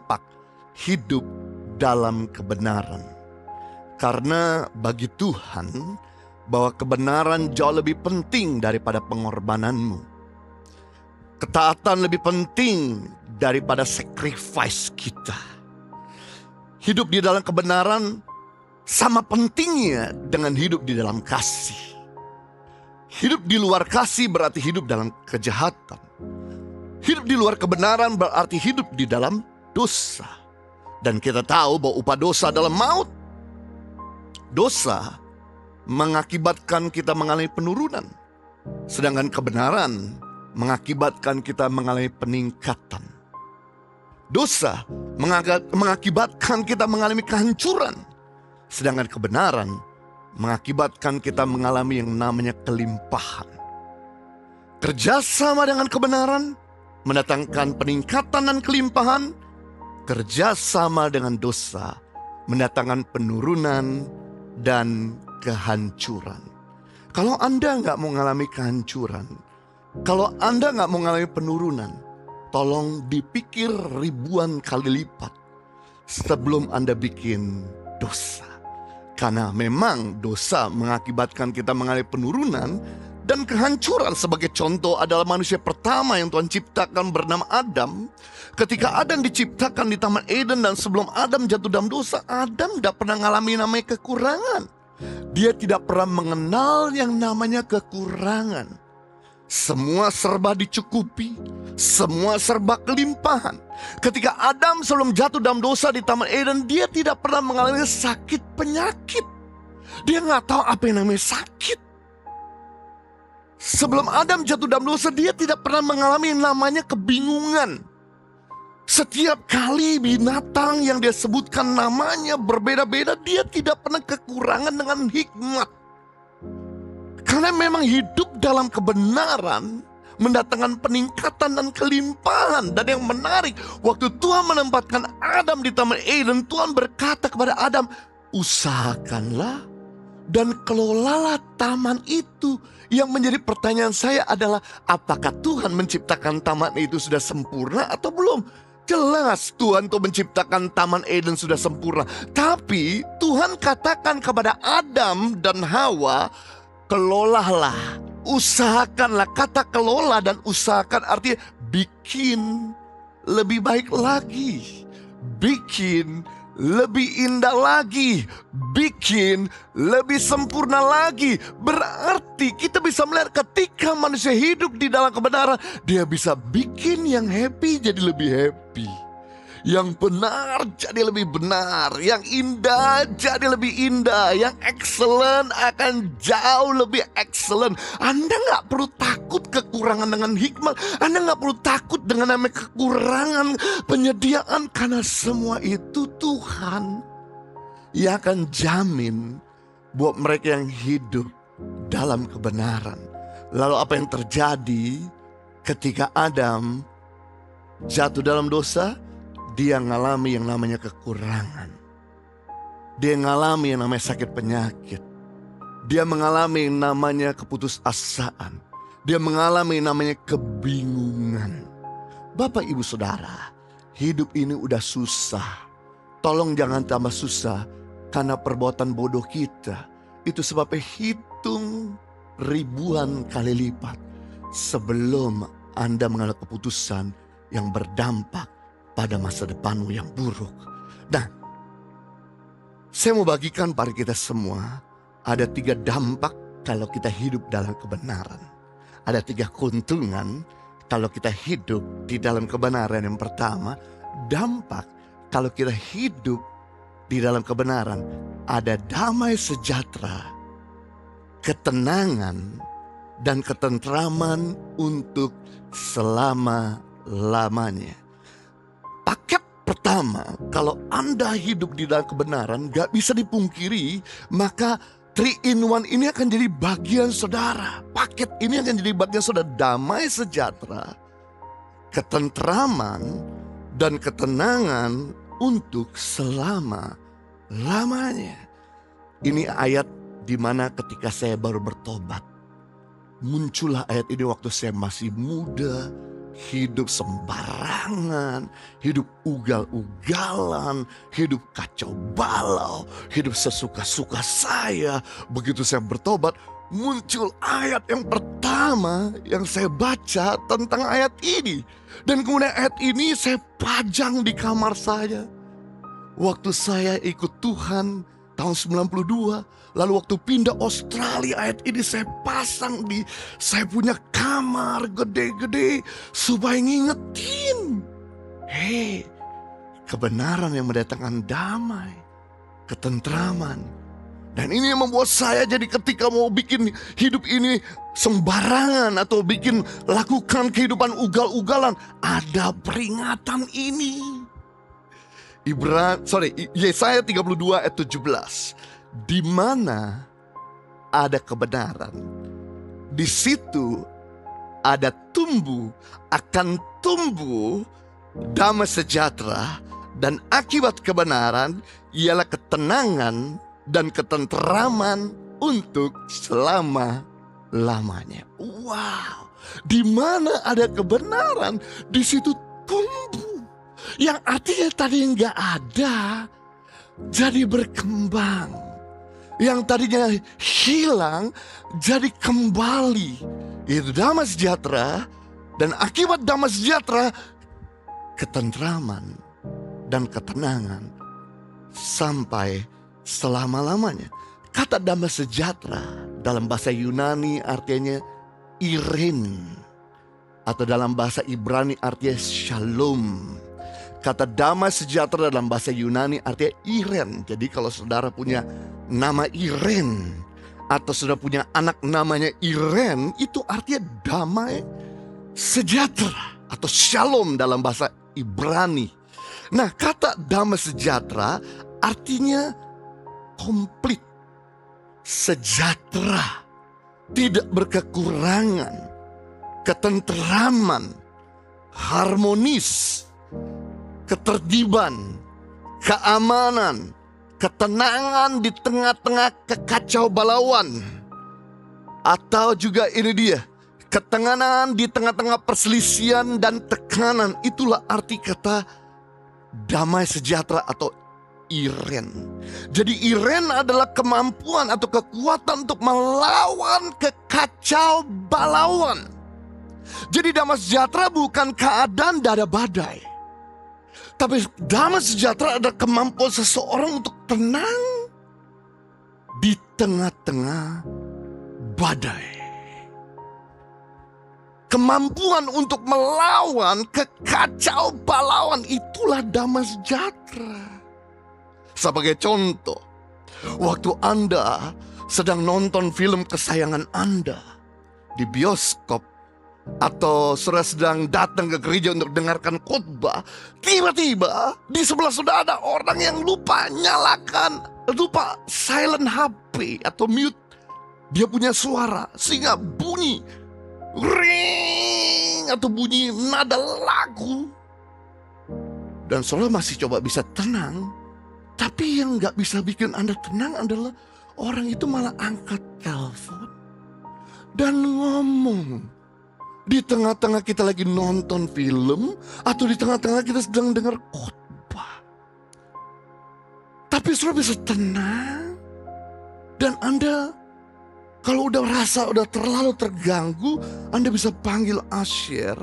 berdampak hidup dalam kebenaran. Karena bagi Tuhan, bahwa kebenaran jauh lebih penting daripada pengorbananmu. Ketaatan lebih penting daripada sacrifice kita. Hidup di dalam kebenaran sama pentingnya dengan hidup di dalam kasih. Hidup di luar kasih berarti hidup dalam kejahatan. Hidup di luar kebenaran berarti hidup di dalam dosa. Dan kita tahu bahwa upah dosa adalah maut. Dosa mengakibatkan kita mengalami penurunan, sedangkan kebenaran mengakibatkan kita mengalami peningkatan. Dosa mengakibatkan kita mengalami kehancuran, sedangkan kebenaran mengakibatkan kita mengalami yang namanya kelimpahan. Kerjasama dengan kebenaran mendatangkan peningkatan dan kelimpahan. Kerjasama dengan dosa mendatangkan penurunan dan kehancuran. Kalau Anda nggak mau mengalami kehancuran, kalau Anda nggak mau mengalami penurunan, tolong dipikir ribuan kali lipat sebelum Anda bikin dosa. Karena memang dosa mengakibatkan kita mengalami penurunan dan kehancuran. Sebagai contoh adalah manusia pertama yang Tuhan ciptakan bernama Adam. Ketika Adam diciptakan di Taman Eden dan sebelum Adam jatuh dalam dosa, Adam tidak pernah mengalami namanya kekurangan. Dia tidak pernah mengenal yang namanya kekurangan. Semua serba dicukupi, semua serba kelimpahan. Ketika Adam sebelum jatuh dalam dosa di Taman Eden, dia tidak pernah mengalami sakit penyakit. Dia nggak tahu apa yang namanya sakit. Sebelum Adam jatuh dalam dosa, dia tidak pernah mengalami yang namanya kebingungan. Setiap kali binatang yang dia sebutkan namanya berbeda-beda, dia tidak pernah kekurangan dengan hikmat. Karena memang hidup dalam kebenaran mendatangkan peningkatan dan kelimpahan. Dan yang menarik, waktu Tuhan menempatkan Adam di Taman Eden, Tuhan berkata kepada Adam, usahakanlah dan kelolalah taman itu. Yang menjadi pertanyaan saya adalah, apakah Tuhan menciptakan taman itu sudah sempurna atau belum? Jelas Tuhan tuh menciptakan Taman Eden sudah sempurna. Tapi Tuhan katakan kepada Adam dan Hawa, kelolalah, usahakanlah. Kata kelola dan usahakan artinya bikin lebih baik lagi, bikin lebih indah lagi, bikin lebih sempurna lagi. Berarti kita bisa melihat ketika manusia hidup di dalam kebenaran, dia bisa bikin yang happy jadi lebih happy, yang benar jadi lebih benar, yang indah jadi lebih indah, yang excellent akan jauh lebih excellent. Anda gak perlu takut kekurangan dengan hikmat. Anda gak perlu takut dengan namanya kekurangan penyediaan, karena semua itu Tuhan yang akan jamin buat mereka yang hidup dalam kebenaran. Lalu apa yang terjadi ketika Adam jatuh dalam dosa? Dia ngalami yang namanya kekurangan. Dia ngalami yang namanya sakit penyakit. Dia mengalami yang namanya keputusasaan. Dia mengalami yang namanya kebingungan. Bapak ibu saudara, hidup ini udah susah. Tolong jangan tambah susah karena perbuatan bodoh kita. Itu sebabnya hitung ribuan kali lipat sebelum Anda mengambil keputusan yang berdampak pada masa depanmu yang buruk. Nah, saya mau bagikan pada kita semua, ada 3 dampak kalau kita hidup dalam kebenaran. Ada 3 keuntungan kalau kita hidup di dalam kebenaran. Yang pertama, dampak kalau kita hidup di dalam kebenaran, ada damai sejahtera, ketenangan, dan ketentraman untuk selama-lamanya. Paket pertama, kalau Anda hidup di dalam kebenaran, gak bisa dipungkiri, maka 3-in-1 ini akan jadi bagian saudara. Paket ini akan jadi bagian saudara. Damai sejahtera, ketentraman, dan ketenangan untuk selama-lamanya. Ini ayat di mana ketika saya baru bertobat. Muncullah ayat ini waktu saya masih muda hidup sembarangan, hidup ugal-ugalan, hidup kacau balau, hidup sesuka-suka saya. Begitu saya bertobat, muncul ayat yang pertama yang saya baca tentang ayat ini. Dan kemudian ayat ini saya pajang di kamar saya. Waktu saya ikut Tuhan tahun 92, lalu waktu pindah Australia, ayat ini saya pasang di saya punya kamar gede-gede supaya ngingetin. Hei, kebenaran yang mendatangkan damai, ketentraman. Dan ini yang membuat saya jadi ketika mau bikin hidup ini sembarangan atau lakukan kehidupan ugal-ugalan, ada peringatan ini. Yesaya 32 ayat 17. Di mana ada kebenaran, di situ akan tumbuh damai sejahtera, dan akibat kebenaran ialah ketenangan dan ketenteraman untuk selama-lamanya. Wow, di mana ada kebenaran, di situ tumbuh. Yang artinya tadi nggak ada, jadi berkembang. Yang tadinya hilang, jadi kembali. Itu damai sejahtera, dan akibat damai sejahtera, ketentraman dan ketenangan sampai selama-lamanya. Kata damai sejahtera dalam bahasa Yunani artinya iren, atau dalam bahasa Ibrani artinya shalom. Kata damai sejahtera dalam bahasa Yunani artinya iren. Jadi kalau saudara punya nama Iren, atau saudara punya anak namanya Iren, itu artinya damai sejahtera atau shalom dalam bahasa Ibrani. Nah, kata damai sejahtera artinya komplit, sejahtera, tidak berkekurangan, ketenteraman, harmonis, ketertiban, keamanan, ketenangan di tengah-tengah kekacau balauan. Atau juga ini dia, ketenangan di tengah-tengah perselisihan dan tekanan. Itulah arti kata damai sejahtera atau iren. Jadi iren adalah kemampuan atau kekuatan untuk melawan kekacau balauan. Jadi damai sejahtera bukan keadaan dada badai, tapi damai sejahtera adalah kemampuan seseorang untuk tenang di tengah-tengah badai. Kemampuan untuk melawan kekacau balauan, itulah damai sejahtera. Sebagai contoh, waktu Anda sedang nonton film kesayangan Anda di bioskop, atau saudara sedang datang ke gereja untuk dengarkan khotbah, tiba-tiba di sebelah saudara ada orang yang lupa silent HP atau mute dia punya suara, sehingga bunyi ring atau bunyi nada lagu, dan saudara masih coba bisa tenang. Tapi yang gak bisa bikin Anda tenang adalah orang itu malah angkat telepon dan ngomong di tengah-tengah kita lagi nonton film, atau di tengah-tengah kita sedang dengar khotbah. Tapi saudara bisa tenang, dan Anda kalau udah rasa udah terlalu terganggu, Anda bisa panggil usher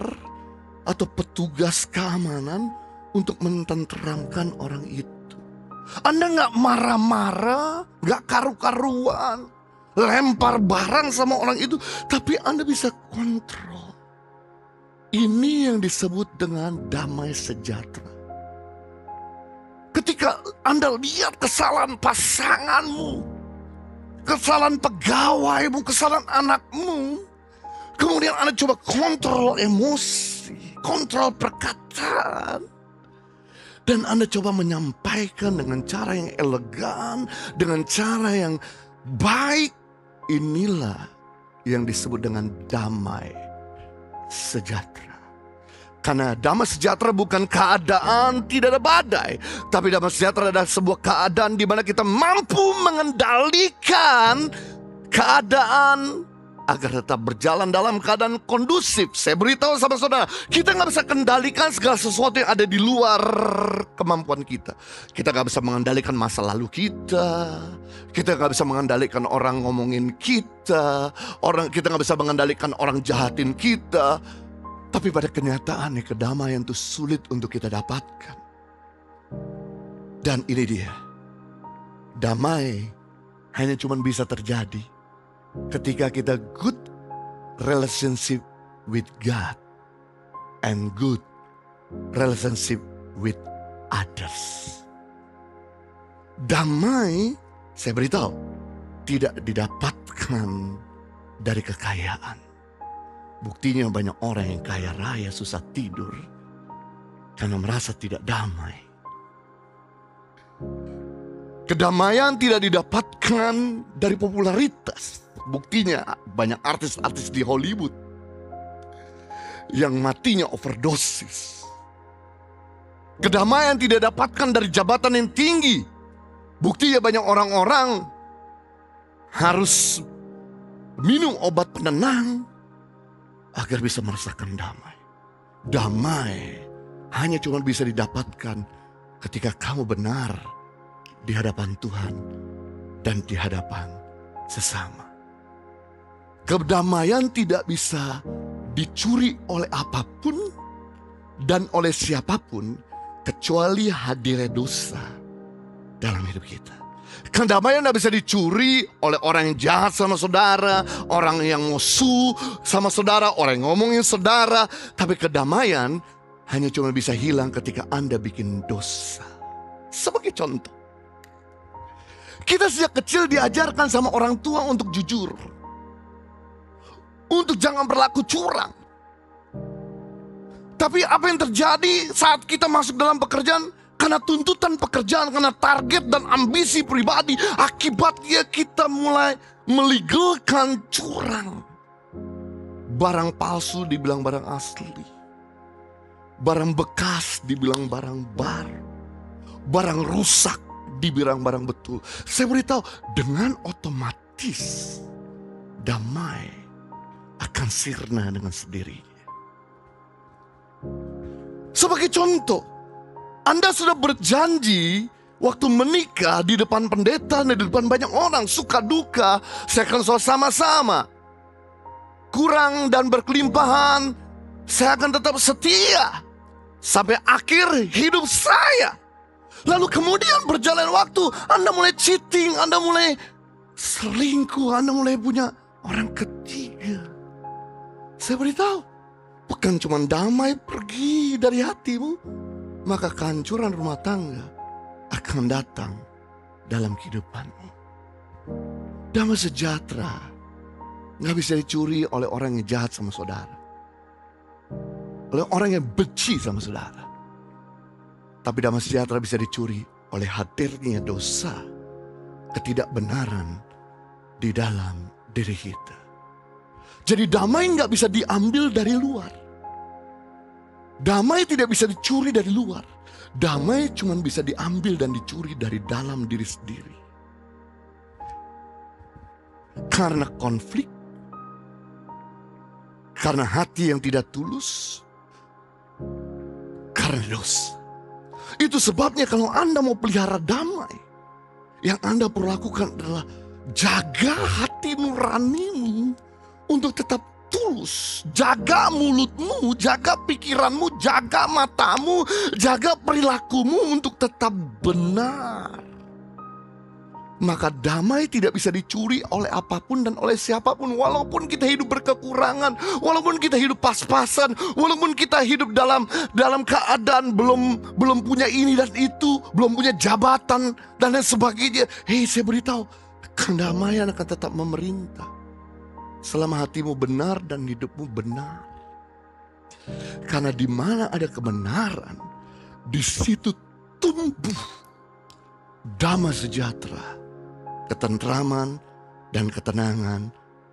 atau petugas keamanan untuk menenteramkan orang itu. Anda gak marah-marah, gak karu-karuan, lempar barang sama orang itu, tapi Anda bisa kontrol. Ini yang disebut dengan damai sejahtera. Ketika Anda lihat kesalahan pasanganmu, kesalahan pegawaimu, kesalahan anakmu, kemudian Anda coba kontrol emosi, kontrol perkataan, dan Anda coba menyampaikan dengan cara yang elegan, dengan cara yang baik. Inilah yang disebut dengan damai sejahtera. Karena damai sejahtera bukan keadaan tidak ada badai, tapi damai sejahtera adalah sebuah keadaan di mana kita mampu mengendalikan keadaan agar tetap berjalan dalam keadaan kondusif. Saya beritahu sama saudara, kita gak bisa kendalikan segala sesuatu yang ada di luar kemampuan kita. Kita gak bisa mengendalikan masa lalu kita. Kita gak bisa mengendalikan orang ngomongin kita. Kita gak bisa mengendalikan orang jahatin kita. Tapi pada kenyataannya kedamaian itu sulit untuk kita dapatkan. Dan ini dia, damai hanya cuma bisa terjadi ketika kita good relationship with God and good relationship with others. Damai, saya beritahu, tidak didapatkan dari kekayaan. Buktinya banyak orang yang kaya raya susah tidur karena merasa tidak damai. Kedamaian tidak didapatkan dari popularitas. Buktinya banyak artis-artis di Hollywood yang matinya overdosis. Kedamaian tidak didapatkan dari jabatan yang tinggi. Buktinya banyak orang-orang harus minum obat penenang agar bisa merasakan damai. Damai hanya cuma bisa didapatkan ketika kamu benar di hadapan Tuhan dan di hadapan sesama. Kedamaian tidak bisa dicuri oleh apapun dan oleh siapapun kecuali hadirnya dosa dalam hidup kita. Kedamaian tidak bisa dicuri oleh orang yang jahat sama saudara, orang yang musuh sama saudara, orang yang ngomongin saudara. Tapi kedamaian hanya cuma bisa hilang ketika Anda bikin dosa. Sebagai contoh, kita sejak kecil diajarkan sama orang tua untuk jujur, untuk jangan berlaku curang. Tapi apa yang terjadi saat kita masuk dalam pekerjaan? Karena tuntutan pekerjaan, karena target dan ambisi pribadi, akibatnya kita mulai melegalkan curang. Barang palsu dibilang barang asli, barang bekas dibilang barang baru, barang rusak dibilang barang betul. Saya beritahu, dengan otomatis damai akan sirna dengan sendirinya. Sebagai contoh, Anda sudah berjanji waktu menikah di depan pendeta dan di depan banyak orang, suka duka saya akan selalu sama-sama. Kurang dan berkelimpahan, saya akan tetap setia sampai akhir hidup saya. Lalu kemudian berjalan waktu, Anda mulai cheating, Anda mulai selingkuh, Anda mulai punya orang ketiga. Saya beritahu, bukan cuma damai pergi dari hatimu, maka kehancuran rumah tangga akan datang dalam kehidupanmu. Damai sejahtera gak bisa dicuri oleh orang yang jahat sama saudara, oleh orang yang benci sama saudara. Tapi damai sejahtera bisa dicuri oleh hadirnya dosa, ketidakbenaran di dalam diri kita. Jadi damai gak bisa diambil dari luar. Damai tidak bisa dicuri dari luar. Damai cuma bisa diambil dan dicuri dari dalam diri sendiri. Karena konflik, karena hati yang tidak tulus, karena dosa. Itu sebabnya kalau Anda mau pelihara damai, yang Anda perlu lakukan adalah jaga hati nuranimu untuk tetap tulus. Jaga mulutmu, jaga pikiranmu, jaga matamu, jaga perilakumu untuk tetap benar. Maka damai tidak bisa dicuri oleh apapun dan oleh siapapun. Walaupun kita hidup berkekurangan, walaupun kita hidup pas-pasan, walaupun kita hidup dalam keadaan belum punya ini dan itu, belum punya jabatan dan lain sebagainya. Hei, saya beritahu, kedamaian akan tetap memerintah selama hatimu benar dan hidupmu benar. Karena di mana ada kebenaran, di situ tumbuh damai sejahtera, ketentraman dan ketenangan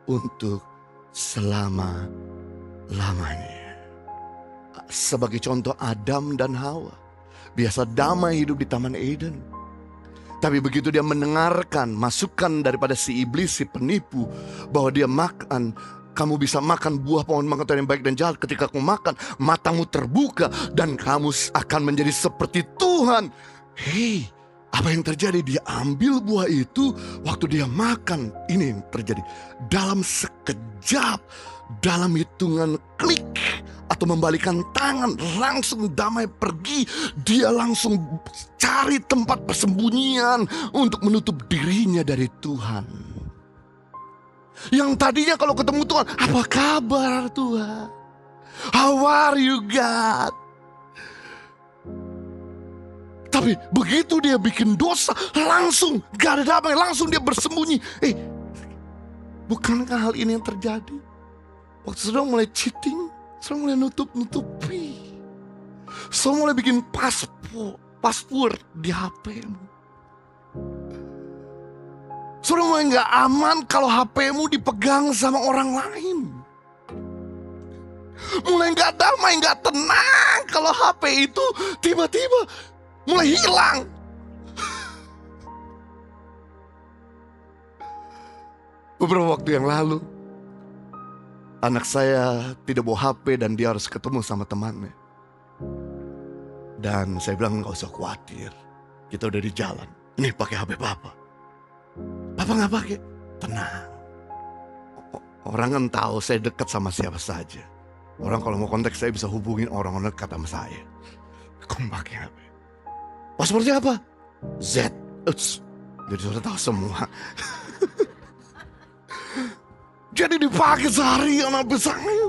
untuk selama-lamanya. Sebagai contoh, Adam dan Hawa biasa damai hidup di Taman Eden. Tapi begitu dia mendengarkan masukan daripada si iblis, si penipu, bahwa dia makan, kamu bisa makan buah pohon pengetahuan yang baik dan jahat. Ketika kamu makan, matamu terbuka dan kamu akan menjadi seperti Tuhan. Hei, apa yang terjadi? Dia ambil buah itu, waktu dia makan, ini yang terjadi. Dalam sekejap, dalam hitungan klik atau membalikan tangan, langsung damai pergi. Dia langsung cari tempat persembunyian untuk menutup dirinya dari Tuhan. Yang tadinya kalau ketemu Tuhan, apa kabar Tuhan? How are you God? Tapi begitu dia bikin dosa, langsung gak ada damai, langsung dia bersembunyi. Bukankah hal ini yang terjadi? Waktu saudara mulai cheating, saudara mulai nutup-nutupi, saudara mulai bikin password di HP-mu. Saudara mulai gak aman kalau HP-mu dipegang sama orang lain. Mulai gak damai, gak tenang kalau HP itu tiba-tiba mulai hilang. Beberapa waktu yang lalu, anak saya tidak bawa HP dan dia harus ketemu sama temannya. Dan saya bilang, gak usah khawatir, kita udah di jalan. Nih pakai HP papa. Papa gak pakai, tenang. Orang kan tahu saya dekat sama siapa saja. Orang kalau mau kontak saya bisa hubungin orang-orang dekat sama saya. Kamu pakai HP. Passwordnya apa? Z. Jadi sudah tahu semua. Jadi dipakai seharian sampai saya.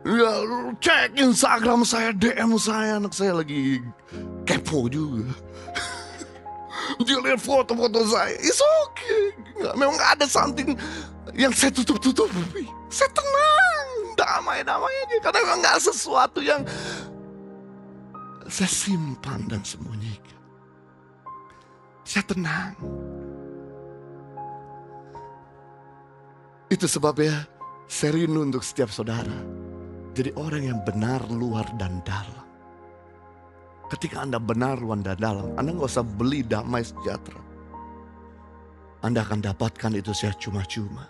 Ya, cek Instagram saya, DM saya, anak saya lagi kepo juga. Dia lihat foto-foto saya, it's okay. Memang gak ada something yang saya tutup-tutupi. Saya tenang, damai-damai aja. Karena memang gak sesuatu yang saya simpan dan sembunyikan. Saya tenang. Itu sebabnya saya rindu untuk setiap saudara jadi orang yang benar, luar, dan dalam. Ketika Anda benar, luar, dan dalam, Anda gak usah beli damai sejahtera. Anda akan dapatkan itu secara cuma-cuma.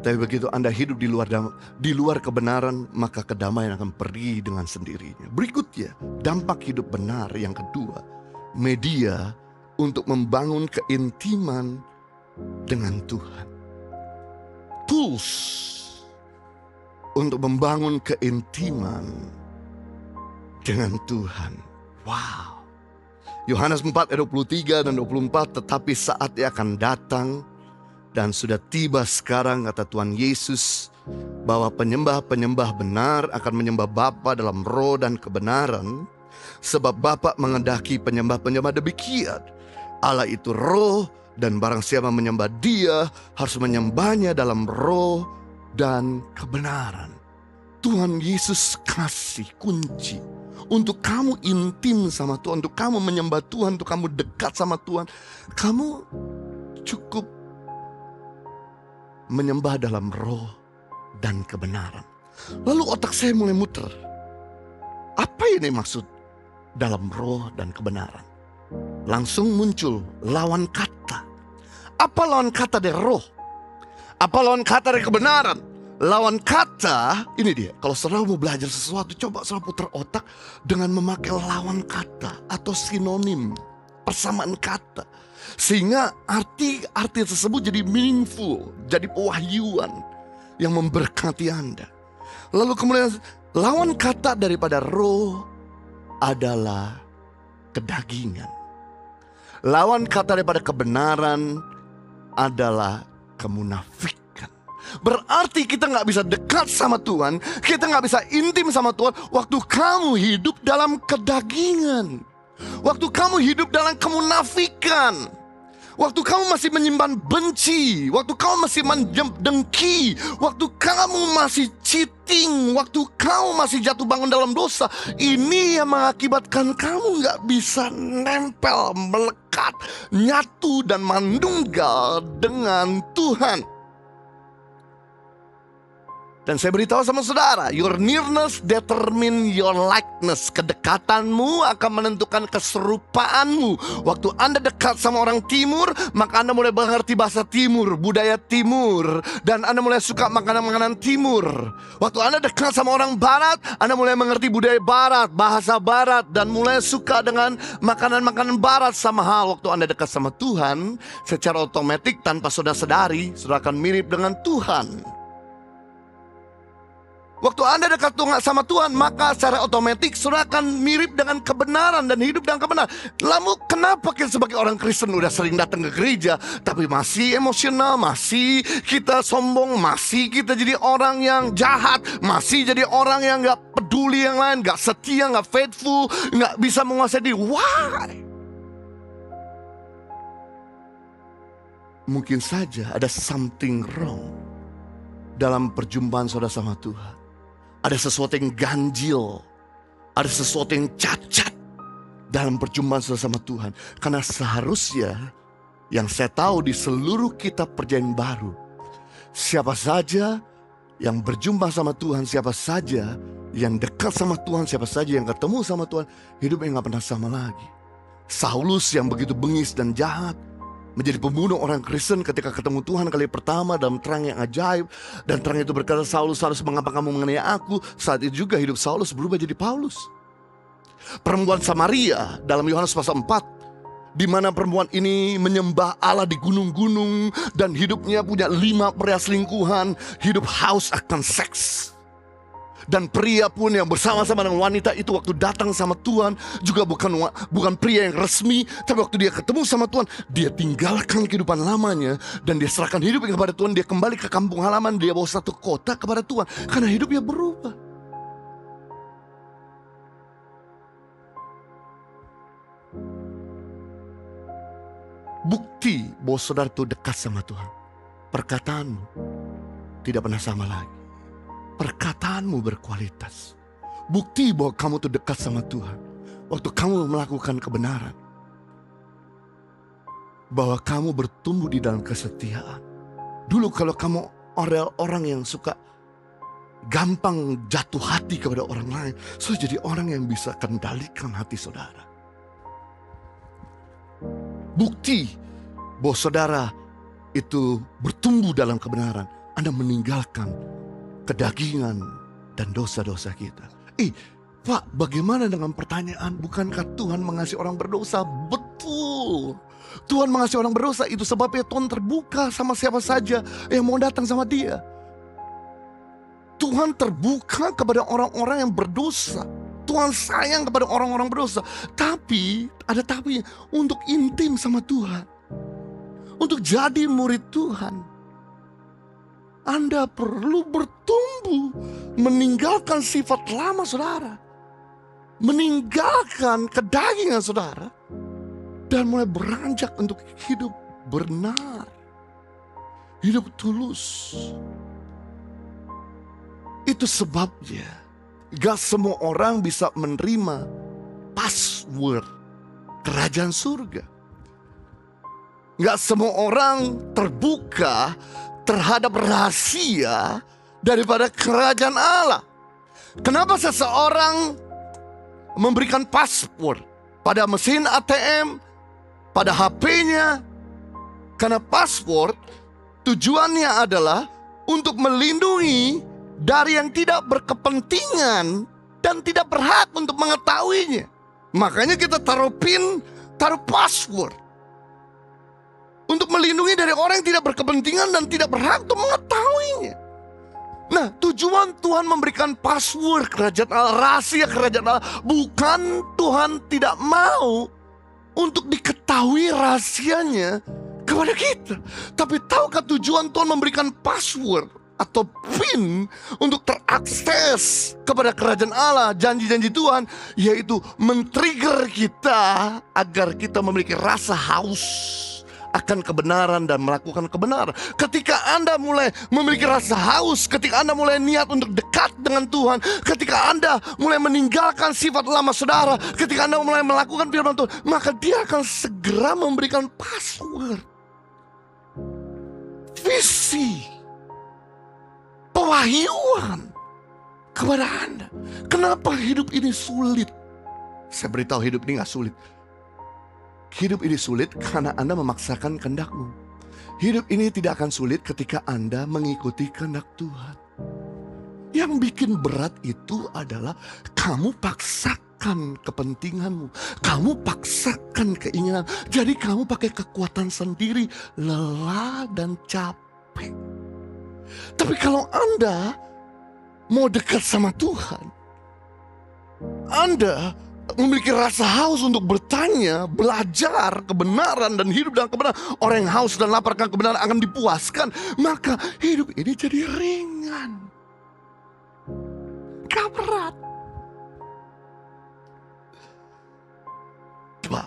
Tapi begitu Anda hidup di luar kebenaran, maka kedamaian akan pergi dengan sendirinya. Berikutnya, dampak hidup benar yang kedua, media untuk membangun keintiman dengan Tuhan. Tools untuk membangun keintiman dengan Tuhan. Wow. Yohanes 4 ayat 23 dan 24, tetapi saatnya akan datang dan sudah tiba sekarang, kata Tuhan Yesus, bahwa penyembah-penyembah benar akan menyembah Bapa dalam roh dan kebenaran, sebab Bapa menghendaki penyembah-penyembah demikian. Allah itu roh, dan barang siapa menyembah Dia harus menyembahnya dalam roh dan kebenaran. Tuhan Yesus kasih kunci untuk kamu intim sama Tuhan, untuk kamu menyembah Tuhan, untuk kamu dekat sama Tuhan. Kamu cukup menyembah dalam roh dan kebenaran. Lalu otak saya mulai muter. Apa ini maksud dalam roh dan kebenaran? Langsung muncul lawan kata. Apa lawan kata dari roh? Apa lawan kata dari kebenaran? Lawan kata, ini dia. Kalau saudara mau belajar sesuatu, coba saudara putar otak dengan memakai lawan kata atau sinonim, persamaan kata. Sehingga arti tersebut jadi meaningful, jadi pewahyuan yang memberkati Anda. Lalu kemudian lawan kata daripada roh adalah kedagingan. Lawan kata daripada kebenaran adalah kemunafikan. Berarti kita gak bisa dekat sama Tuhan, kita gak bisa intim sama Tuhan waktu kamu hidup dalam kedagingan, waktu kamu hidup dalam kemunafikan, waktu kamu masih menyimpan benci, waktu kamu masih dengki, waktu kamu masih cheating, waktu kamu masih jatuh bangun dalam dosa. Ini yang mengakibatkan kamu gak bisa nempel, melekat, nyatu dan mandunggal dengan Tuhan. Dan saya beritahu sama saudara, your nearness determine your likeness. Kedekatanmu akan menentukan keserupaanmu. Waktu Anda dekat sama orang timur, maka Anda mulai mengerti bahasa timur, budaya timur, dan Anda mulai suka makanan-makanan timur. Waktu Anda dekat sama orang barat, Anda mulai mengerti budaya barat, bahasa barat, dan mulai suka dengan makanan-makanan barat. Sama hal waktu Anda dekat sama Tuhan, secara otomatis tanpa saudara sadari, saudara akan mirip dengan Tuhan. Waktu Anda dekat sama Tuhan, maka secara otomatis saudara akan mirip dengan kebenaran dan hidup dengan kebenaran. Lalu kenapa kita sebagai orang Kristen udah sering datang ke gereja, tapi masih emosional, masih kita sombong, masih kita jadi orang yang jahat, masih jadi orang yang gak peduli yang lain, gak setia, gak faithful, gak bisa menguasai diri. Why? Mungkin saja ada something wrong dalam perjumpaan saudara sama Tuhan. Ada sesuatu yang ganjil, ada sesuatu yang cacat dalam perjumpaan saudara sama Tuhan. Karena seharusnya yang saya tahu di seluruh kitab perjanjian baru, siapa saja yang berjumpa sama Tuhan, siapa saja yang dekat sama Tuhan, siapa saja yang ketemu sama Tuhan, hidupnya gak pernah sama lagi. Saulus yang begitu bengis dan jahat, menjadi pembunuh orang Kristen ketika ketemu Tuhan kali pertama dalam terang yang ajaib. Dan terang itu berkata, Saulus, mengapa kamu mengenai aku? Saat itu juga hidup Saulus berubah jadi Paulus. Perempuan Samaria dalam Yohanes pasal 4, di mana perempuan ini menyembah Allah di gunung-gunung dan hidupnya punya 5 pria selingkuhan, hidup haus akan seks. Dan pria pun yang bersama-sama dengan wanita itu waktu datang sama Tuhan juga bukan pria yang resmi, tapi waktu dia ketemu sama Tuhan, dia tinggalkan kehidupan lamanya dan dia serahkan hidupnya kepada Tuhan. Dia kembali ke kampung halaman, dia bawa satu kota kepada Tuhan karena hidupnya berubah. Bukti bahwa saudara itu dekat sama Tuhan, perkataanmu tidak pernah sama lagi. Perkataanmu berkualitas. Bukti bahwa kamu tuh dekat sama Tuhan waktu kamu melakukan kebenaran, bahwa kamu bertumbuh di dalam kesetiaan. Dulu kalau kamu orang yang suka gampang jatuh hati kepada orang lain, so jadi orang yang bisa kendalikan hati saudara. Bukti bahwa saudara itu bertumbuh dalam kebenaran, Anda meninggalkan kedagingan dan dosa-dosa kita. Pak, bagaimana dengan pertanyaan, bukankah Tuhan mengasihi orang berdosa? Betul, Tuhan mengasihi orang berdosa. Itu sebabnya Tuhan terbuka sama siapa saja yang mau datang sama Dia. Tuhan terbuka kepada orang-orang yang berdosa. Tuhan sayang kepada orang-orang berdosa. Tapi, ada tapi, untuk intim sama Tuhan, untuk jadi murid Tuhan, Anda perlu bertumbuh, meninggalkan sifat lama saudara, meninggalkan kedagingan saudara, dan mulai beranjak untuk hidup benar, hidup tulus. Itu sebabnya gak semua orang bisa menerima password kerajaan surga. Gak semua orang terbuka terhadap rahasia daripada kerajaan Allah. Kenapa seseorang memberikan password pada mesin ATM, pada HP-nya? Karena password tujuannya adalah untuk melindungi dari yang tidak berkepentingan dan tidak berhak untuk mengetahuinya. Makanya kita taruh PIN, taruh password, untuk melindungi dari orang yang tidak berkepentingan dan tidak berhak untuk mengetahuinya. Nah, tujuan Tuhan memberikan password kerajaan Allah, rahasia kerajaan Allah, bukan Tuhan tidak mau untuk diketahui rahasianya kepada kita. Tapi tahukah tujuan Tuhan memberikan password atau PIN untuk terakses kepada kerajaan Allah, janji-janji Tuhan, yaitu men-trigger kita agar kita memiliki rasa haus akan kebenaran dan melakukan kebenaran. Ketika Anda mulai memiliki rasa haus, ketika Anda mulai niat untuk dekat dengan Tuhan, ketika Anda mulai meninggalkan sifat lama saudara, ketika Anda mulai melakukan firman Tuhan, maka Dia akan segera memberikan password, visi, pewahyuan kepada Anda. Kenapa hidup ini sulit? Saya beritahu, hidup ini gak sulit. Hidup ini sulit karena Anda memaksakan kehendak-Mu. Hidup ini tidak akan sulit ketika Anda mengikuti kehendak Tuhan. Yang bikin berat itu adalah kamu paksakan kepentinganmu, kamu paksakan keinginan. Jadi kamu pakai kekuatan sendiri, lelah dan capek. Tapi kalau Anda mau dekat sama Tuhan, Anda memiliki rasa haus untuk bertanya, belajar kebenaran dan hidup dalam kebenaran. Orang yang haus dan lapar akan kebenaran akan dipuaskan. Maka hidup ini jadi ringan, gak berat. Coba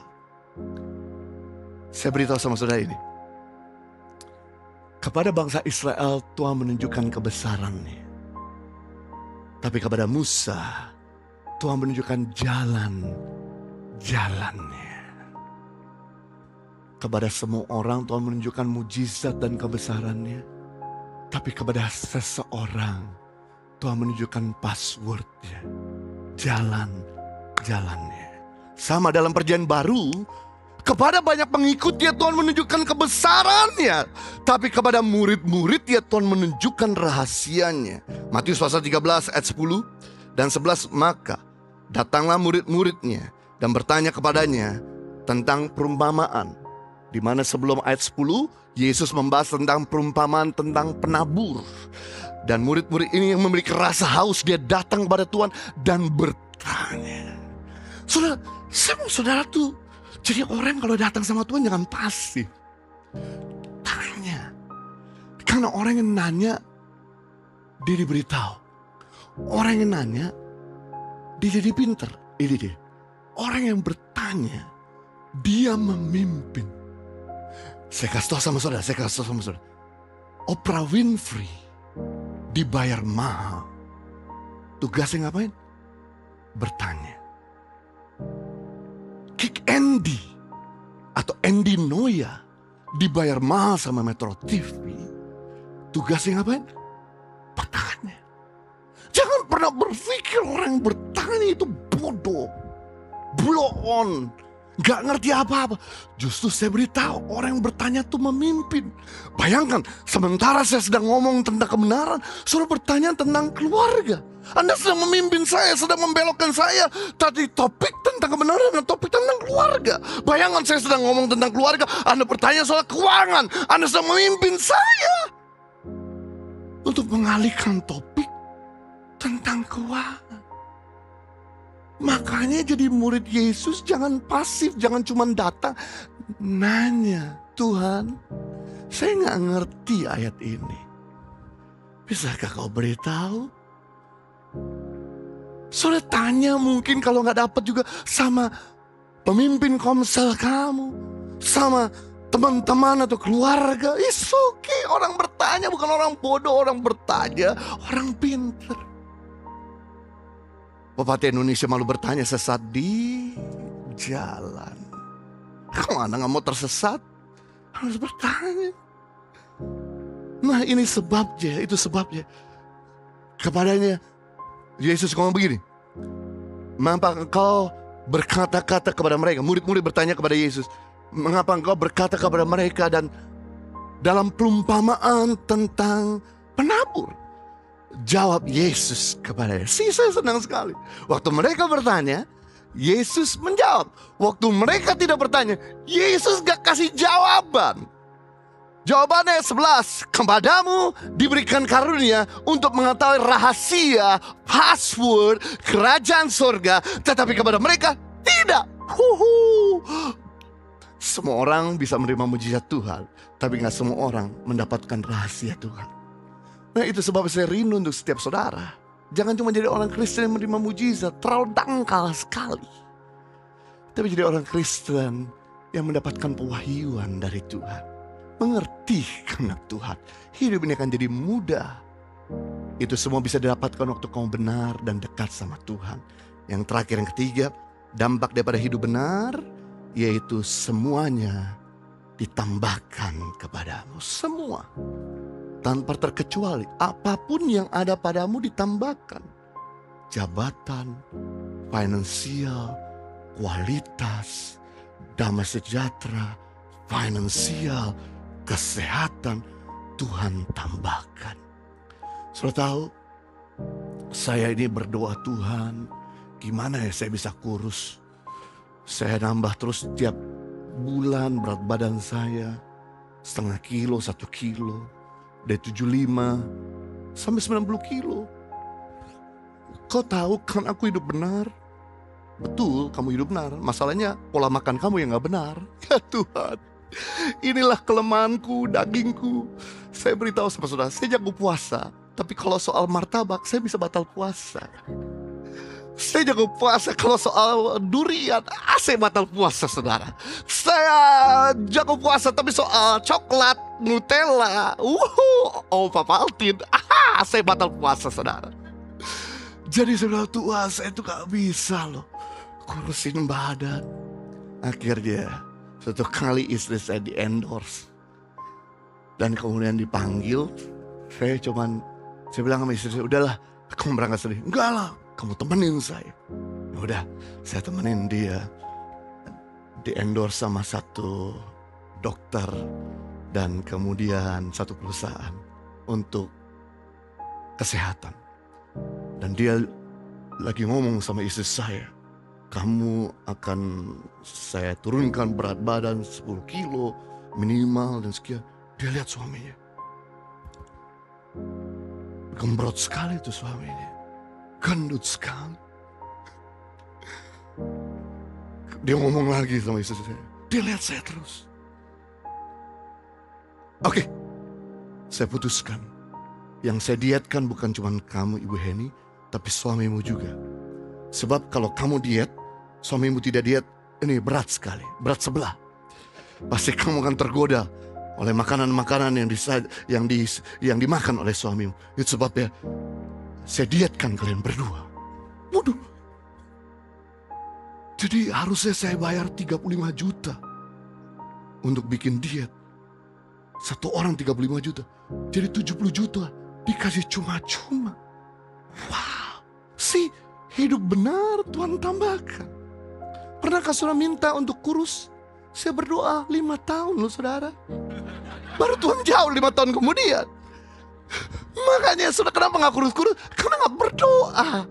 saya beritahu sama saudara ini. Kepada bangsa Israel Tuhan menunjukkan kebesarannya. Tapi kepada Musa Tuhan menunjukkan jalan-jalannya. Kepada semua orang Tuhan menunjukkan mujizat dan kebesarannya. Tapi kepada seseorang Tuhan menunjukkan passwordnya, jalan-jalannya. Sama dalam Perjanjian Baru, kepada banyak pengikutnya Tuhan menunjukkan kebesarannya. Tapi kepada murid-muridnya Tuhan menunjukkan rahasianya. Matius pasal 13 ayat 10 dan 11, maka datanglah murid-muridnya dan bertanya kepadanya tentang perumpamaan. Di mana sebelum ayat 10, Yesus membahas tentang perumpamaan tentang penabur. Dan murid-murid ini yang memiliki rasa haus, dia datang kepada Tuhan dan bertanya. Saudara, saya mau saudara tuh jadi orang kalau datang sama Tuhan jangan pasif. Tanya. Karena orang yang nanya, dia diberitahu. Orang yang nanya, dia jadi pinter. Ini dia. Orang yang bertanya, dia memimpin. Saya kasih tahu sama saudara, Oprah Winfrey dibayar mahal. Tugasnya ngapain? Bertanya. Kick Andy atau Andy Noya dibayar mahal sama Metro TV. Tugasnya ngapain? Bertanya. Jangan pernah berpikir orang yang bertanya itu bodoh, blow on, gak ngerti apa-apa. Justru saya beritahu, orang yang bertanya itu memimpin. Bayangkan, sementara saya sedang ngomong tentang kebenaran, saudara bertanya tentang keluarga. Anda sedang memimpin saya, sedang membelokkan saya. Tadi topik tentang kebenaran dan topik tentang keluarga. Bayangkan saya sedang ngomong tentang keluarga, Anda bertanya soal keuangan. Anda sedang memimpin saya untuk mengalihkan topik tentang keuangan. Makanya jadi murid Yesus jangan pasif, jangan cuma datang nanya, Tuhan, saya gak ngerti ayat ini. Bisakah kau beritahu? Saudara tanya mungkin kalau gak dapat juga sama pemimpin komsel kamu, sama teman-teman atau keluarga. It's okay, orang bertanya bukan orang bodoh, orang bertanya, orang pintar. Pepatah Indonesia malu bertanya sesat di jalan. Kalau Anda gak mau tersesat, harus bertanya. Nah ini sebabnya, itu sebabnya. Kepadanya Yesus ngomong begini, mengapa engkau berkata-kata kepada mereka? Murid-murid bertanya kepada Yesus, mengapa engkau berkata kepada mereka dan dalam perumpamaan tentang penabur? Jawab Yesus kepadanya. Saya senang sekali. Waktu mereka bertanya, Yesus menjawab. Waktu mereka tidak bertanya, Yesus gak kasih jawaban. Jawabannya 11, kepadamu diberikan karunia untuk mengetahui rahasia, password kerajaan surga, tetapi kepada mereka tidak. Semua orang bisa menerima mujizat Tuhan, tapi gak semua orang mendapatkan rahasia Tuhan. Nah itu sebab saya rindu untuk setiap saudara. Jangan cuma jadi orang Kristen yang menerima mujizat, terlalu dangkal sekali. Tapi jadi orang Kristen yang mendapatkan pewahyuan dari Tuhan, mengerti kehendak Tuhan. Hidup ini akan jadi mudah. Itu semua bisa didapatkan waktu kamu benar dan dekat sama Tuhan. Yang terakhir, yang ketiga, dampak daripada hidup benar, yaitu semuanya ditambahkan kepadamu. Semua. tanpa terkecuali apapun yang ada padamu ditambahkan. Jabatan, finansial, kualitas, damai sejahtera, finansial, kesehatan, Tuhan tambahkan. Saudara tahu, saya ini berdoa, Tuhan, gimana ya saya bisa kurus? Saya nambah terus tiap bulan berat badan saya, setengah kilo, 1 kilo, dari 75 sampai 90 kilo. Kau tahu kan aku hidup benar? Betul, kamu hidup benar. Masalahnya pola makan kamu yang gak benar. Ya Tuhan, inilah kelemahanku, dagingku. Saya beritahu sama saudara, saya jago puasa. Tapi kalau soal martabak, saya bisa batal puasa. Saya jago puasa kalau soal durian, saya batal puasa saudara. Saya jago puasa tapi soal coklat, Nutella, Papa Altin, saya batal puasa saudara. Jadi saudara, Tuhan saya tuh gak bisa loh kurusin badan. Akhirnya suatu kali istri saya di-endorse. Dan kemudian dipanggil. Saya bilang sama istri saya, udahlah kamu berangkat sendiri. Enggak lah, kamu temenin saya. Udah, saya temenin dia. Di-endorse sama satu dokter dan kemudian satu perusahaan untuk kesehatan. Dan dia lagi ngomong sama istri saya, kamu akan saya turunkan berat badan 10 kilo minimal dan sekian. Dia lihat suaminya, gembrot sekali itu suaminya, gendut sekali. Dia ngomong lagi sama istri saya, dia lihat saya terus. Oke, saya putuskan, yang saya dietkan bukan cuma kamu Ibu Heni, tapi suamimu juga. Sebab kalau kamu diet, suamimu tidak diet, ini berat sekali, berat sebelah. Pasti kamu akan tergoda oleh makanan-makanan yang dimakan oleh suamimu. Itu sebabnya saya dietkan kalian berdua. Waduh. Jadi harusnya saya bayar 35 juta untuk bikin diet. Satu orang 35 juta. Jadi 70 juta dikasih cuma-cuma. Wow. Hidup benar Tuhan tambahkan. Pernahkah saudara minta untuk kurus? Saya berdoa 5 tahun loh saudara. Baru Tuhan jawab 5 tahun kemudian. Makanya saudara kenapa gak kurus-kurus? Karena gak berdoa.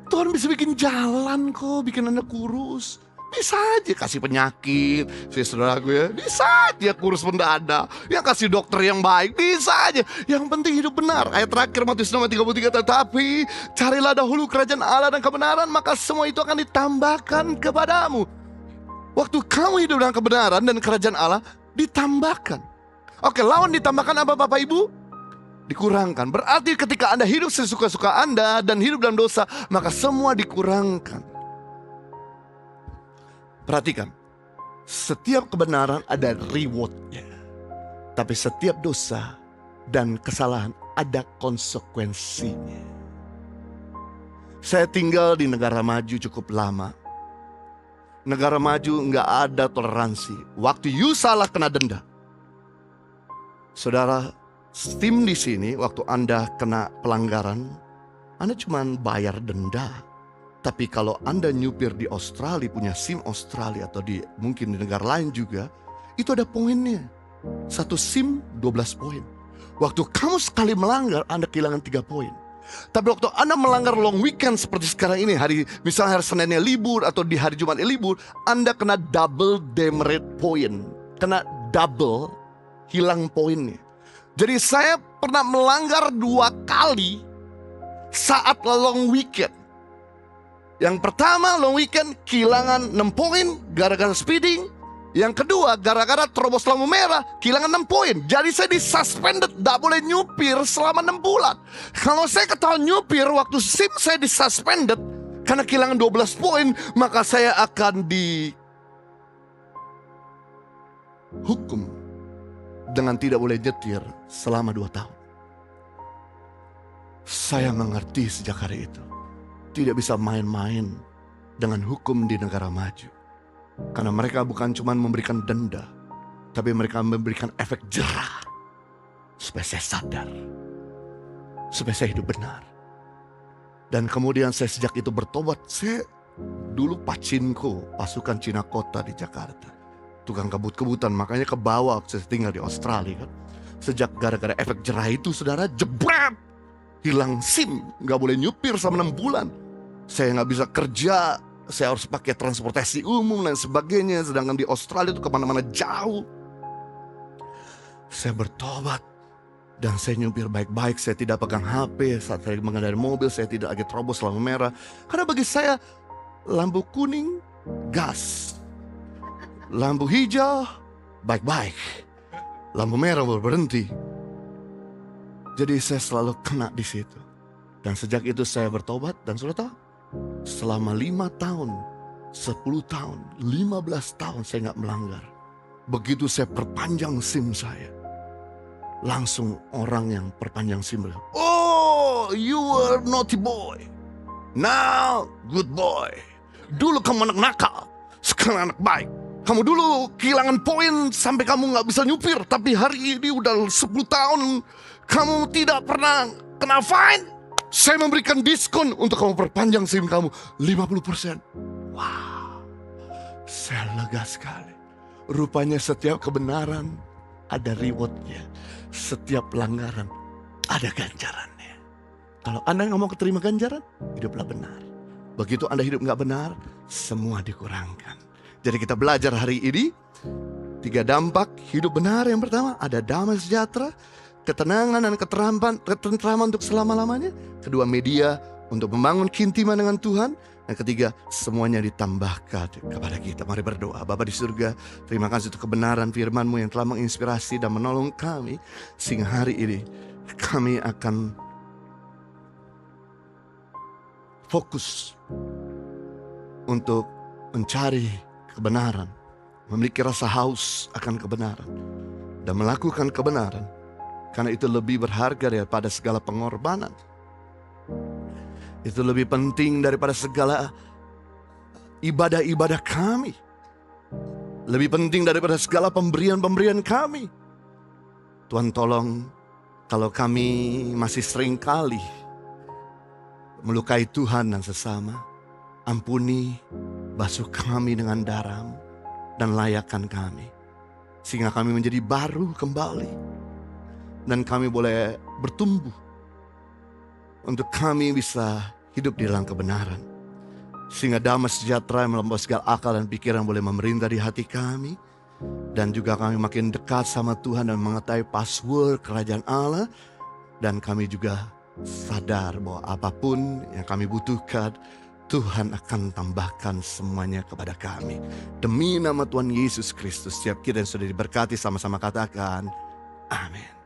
Tuhan bisa bikin jalan kok, bikin Anda kurus. Bisa aja kasih penyakit, saudaraku ya. Bisa aja kurus mendadak. Yang kasih dokter yang baik, bisa aja. Yang penting hidup benar. Ayat terakhir Matius 6:33, tetapi carilah dahulu kerajaan Allah dan kebenaran, maka semua itu akan ditambahkan kepadamu. Waktu kamu hidup dengan kebenaran dan kerajaan Allah, ditambahkan. Oke, lawan ditambahkan apa Bapak Ibu? Dikurangkan. Berarti ketika Anda hidup sesuka-suka Anda dan hidup dalam dosa, maka semua dikurangkan. Perhatikan, setiap kebenaran ada rewardnya. Tapi setiap dosa dan kesalahan ada konsekuensinya. Saya tinggal di negara maju cukup lama. Negara maju nggak ada toleransi. Waktu you salah kena denda. Saudara, tim di sini waktu Anda kena pelanggaran, Anda cuma bayar denda. Tapi kalau Anda nyupir di Australia, punya SIM Australia atau mungkin di negara lain juga, itu ada poinnya. 1 SIM 12 poin. Waktu kamu sekali melanggar, Anda kehilangan 3 poin. Tapi waktu Anda melanggar long weekend seperti sekarang ini, misalnya hari Seninnya libur atau di hari Jumatnya libur, Anda kena double demerit point. Kena double, hilang poinnya. Jadi saya pernah melanggar 2 kali saat long weekend. Yang pertama long weekend kehilangan 6 poin gara-gara speeding. Yang kedua gara-gara terobos lampu merah kehilangan 6 poin. Jadi saya disuspended, tidak boleh nyupir selama 6 bulan. Kalau saya ketahuan nyupir waktu SIM saya disuspended karena kehilangan 12 poin, maka saya akan dihukum dengan tidak boleh nyetir selama 2 tahun. Saya mengerti sejak hari itu. Tidak bisa main-main dengan hukum di negara maju. Karena mereka bukan cuma memberikan denda, tapi mereka memberikan efek jerah. supaya saya sadar, supaya saya hidup benar. Dan kemudian saya sejak itu bertobat. Saya dulu pacinku, pasukan Cina Kota di Jakarta, tukang kebut-kebutan, makanya ke bawah saya tinggal di Australia kan. Sejak gara-gara efek jerah itu, saudara, jebret, hilang SIM, nggak boleh nyupir selama 6 bulan. Saya nggak bisa kerja, saya harus pakai transportasi umum dan sebagainya. Sedangkan di Australia itu kemana-mana jauh. Saya bertobat dan saya nyupir baik-baik. Saya tidak pegang HP saat saya mengendarai mobil. Saya tidak lagi terobos lampu merah. Karena bagi saya lampu kuning gas, lampu hijau baik-baik, lampu merah baru berhenti. Jadi saya selalu kena di situ. Dan sejak itu saya bertobat. Dan sudah tahu, selama 5 tahun, 10 tahun, 15 tahun saya nggak melanggar. Begitu saya perpanjang SIM saya, langsung orang yang perpanjang SIM bilang, "Oh, you were naughty boy, now good boy. Dulu kamu anak nakal, sekarang anak baik. Kamu dulu kehilangan poin sampai kamu nggak bisa nyupir, tapi hari ini udah 10 tahun kamu tidak pernah kena fine. Saya memberikan diskon untuk kamu perpanjang SIM kamu 50%. Wow, saya lega sekali. Rupanya setiap kebenaran ada rewardnya. Setiap pelanggaran ada ganjarannya. Kalau Anda nggak mau keterima ganjaran, hiduplah benar. Begitu Anda hidup nggak benar, semua dikurangkan. Jadi kita belajar hari ini 3 dampak hidup benar. Yang pertama, ada damai sejahtera, ketenangan dan ketentraman untuk selama-lamanya. Kedua, media untuk membangun keintiman dengan Tuhan. Dan ketiga, semuanya ditambahkan kepada kita. Mari berdoa. Bapa di surga, terima kasih untuk kebenaran firman-Mu yang telah menginspirasi dan menolong kami. Sehingga hari ini kami akan fokus untuk mencari kebenaran, memiliki rasa haus akan kebenaran, dan melakukan kebenaran. Karena itu lebih berharga daripada segala pengorbanan. Itu lebih penting daripada segala ibadah-ibadah kami. Lebih penting daripada segala pemberian-pemberian kami. Tuhan tolong, kalau kami masih sering kali melukai Tuhan dan sesama, ampuni, basuh kami dengan darah-Mu dan layakkan kami. Sehingga kami menjadi baru kembali. Dan kami boleh bertumbuh. Untuk kami bisa hidup di dalam kebenaran. Sehingga damai sejahtera yang melampaui segala akal dan pikiran boleh memerintah di hati kami. Dan juga kami makin dekat sama Tuhan dan mengetahui password kerajaan Allah. Dan kami juga sadar bahwa apapun yang kami butuhkan, Tuhan akan tambahkan semuanya kepada kami. Demi nama Tuhan Yesus Kristus, setiap kita yang sudah diberkati sama-sama katakan, amin.